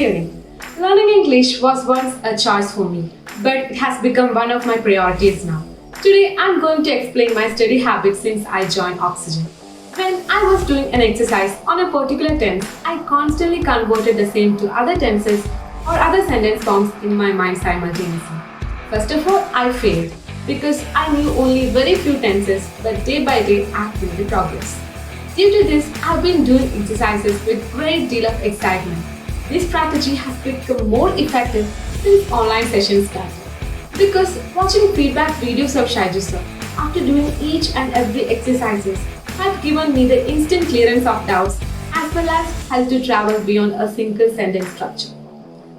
evening. Learning English was once a choice for me, but it has become one of my priorities now. Today, I'm going to explain my study habits since I joined Oxygen. When I was doing an exercise on a particular tense, I constantly converted the same to other tenses or other sentence forms in my mind simultaneously. First of all, I failed because I knew only very few tenses, but day by day I've made progress. Due to this, I've been doing exercises with great deal of excitement. This strategy has become more effective since online sessions started. Because watching feedback videos of Shaiju sir after doing each and every exercises have given me the instant clearance of doubts as well as helped to travel beyond a single sentence structure.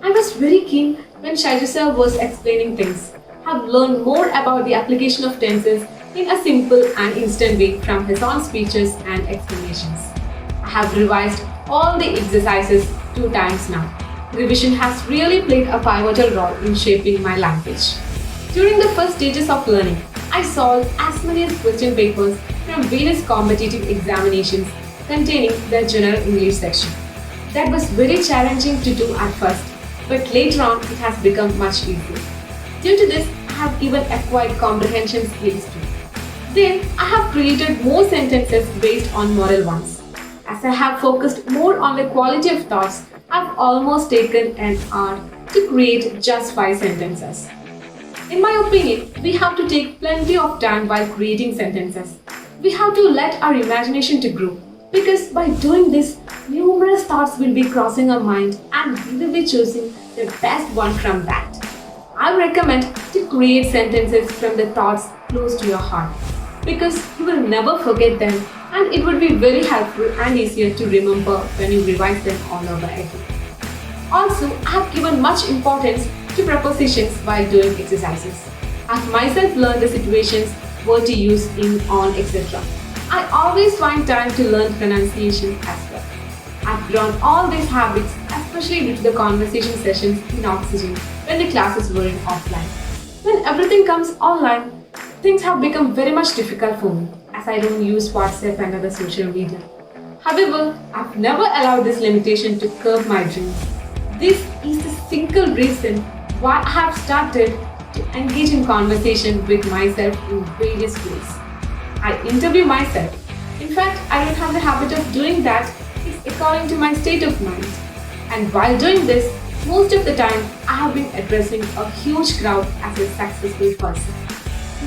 I was very keen when Shaiju sir was explaining things. Have learned more about the application of tenses in a simple and instant way from his own speeches and explanations. I have revised all the exercises 2 times now. Revision has really played a pivotal role in shaping my language. During the first stages of learning, I solved as many as question papers from various competitive examinations containing the general English section. That was very challenging to do at first, but later on it has become much easier. Due to this, I have even acquired comprehension skills too. Then, I have created more sentences based on model ones. As I have focused more on the quality of thoughts, I have almost taken an hour to create just 5 sentences. In my opinion, we have to take plenty of time while creating sentences. We have to let our imagination to grow because by doing this, numerous thoughts will be crossing our mind and we will be choosing the best one from that. I recommend to create sentences from the thoughts close to your heart because you will never forget them and it would be very helpful and easier to remember when you revise them all over again. Also, I have given much importance to prepositions while doing exercises. I have myself learned the situations, what to use in, on, etc. I always find time to learn pronunciation as well. I've grown all these habits, especially due to the conversation sessions in Oxygen when the classes were in offline. When everything comes online, things have become very much difficult for me as I don't use WhatsApp and other social media. However, I've never allowed this limitation to curb my dreams. This is the single reason why I have started to engage in conversation with myself in various ways. I interview myself. In fact, I don't have the habit of doing that. It's according to my state of mind. And while doing this, most of the time I have been addressing a huge crowd as a successful person.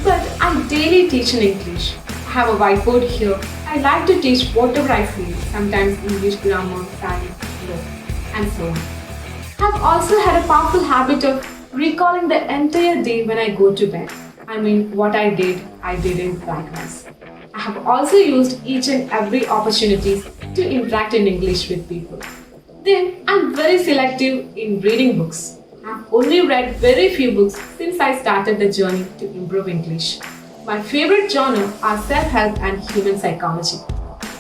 But I daily teach in English. I have a whiteboard here. I like to teach whatever I feel, sometimes English grammar, science, law, and so on. I have also had a powerful habit of recalling the entire day when I go to bed. I mean, what I did in class. I have also used each and every opportunity to interact in English with people. Then, I'm very selective in reading books. I've only read very few books since I started the journey to improve English. My favorite genre are self-help and human psychology.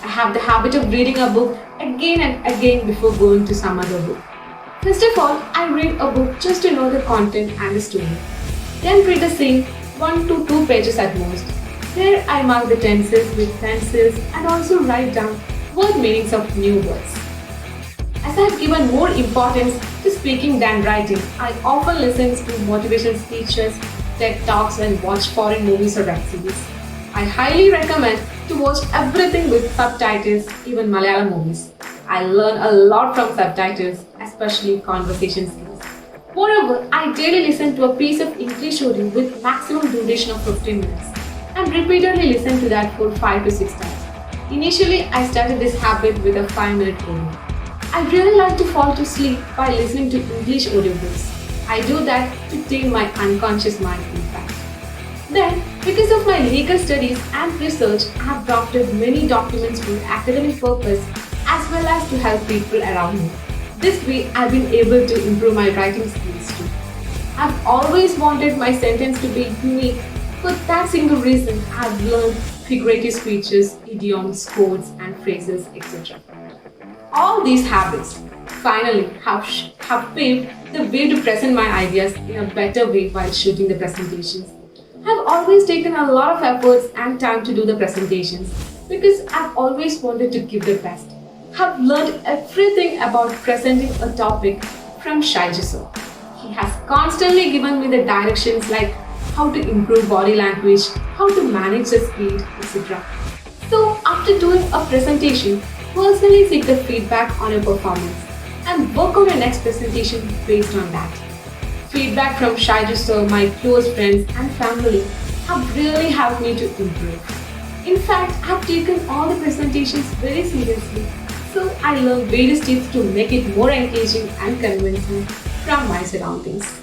I have the habit of reading a book again and again before going to some other book. First of all, I read a book just to know the content and the story. Then read the same 1 to 2 pages at most. There I mark the tenses with pencils and also write down word meanings of new words. As I have given more importance to speaking than writing, I often listen to motivational speeches, TED Talks and watch foreign movies or web series. I highly recommend to watch everything with subtitles, even Malayalam movies. I learn a lot from subtitles, especially conversation skills. Moreover, I daily listen to a piece of English audio with maximum duration of 15 minutes and repeatedly listen to that for 5 to 6 times. Initially, I started this habit with a 5-minute audio. I really like to fall to sleep by listening to English audiobooks. I do that to tame my unconscious mind in fact. Then, because of my legal studies and research, I have drafted many documents for academic purpose as well as to help people around me. This way, I've been able to improve my writing skills too. I've always wanted my sentence to be unique. For that single reason, I've learned figurative speeches, idioms, quotes, and phrases, etc. All these habits finally have paved the way to present my ideas in a better way while shooting the presentations. I've always taken a lot of efforts and time to do the presentations because I've always wanted to give the best. Have learned everything about presenting a topic from Shaiju sir. He has constantly given me the directions like how to improve body language, how to manage the speed, etc. So after doing a presentation, personally seek the feedback on your performance and work on your next presentation based on that. Feedback from Shaiju sir, my close friends and family have really helped me to improve. In fact, I have taken all the presentations very seriously, so I learned various tips to make it more engaging and convincing from my surroundings.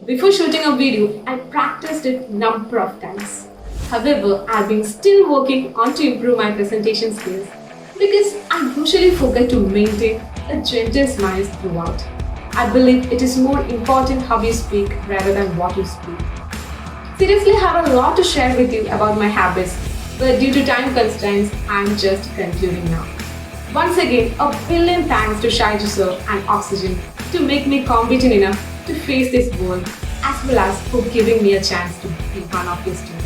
Before shooting a video, I practiced it number of times. However, I've been still working on to improve my presentation skills because I usually forget to maintain a gentle smile throughout. I believe it is more important how you speak rather than what you speak. Seriously, I have a lot to share with you about my habits, but due to time constraints, I'm just concluding now. Once again, a billion thanks to Shaiju sir and Oxygen to make me competent enough to face this world, as well as for giving me a chance to be one of your students.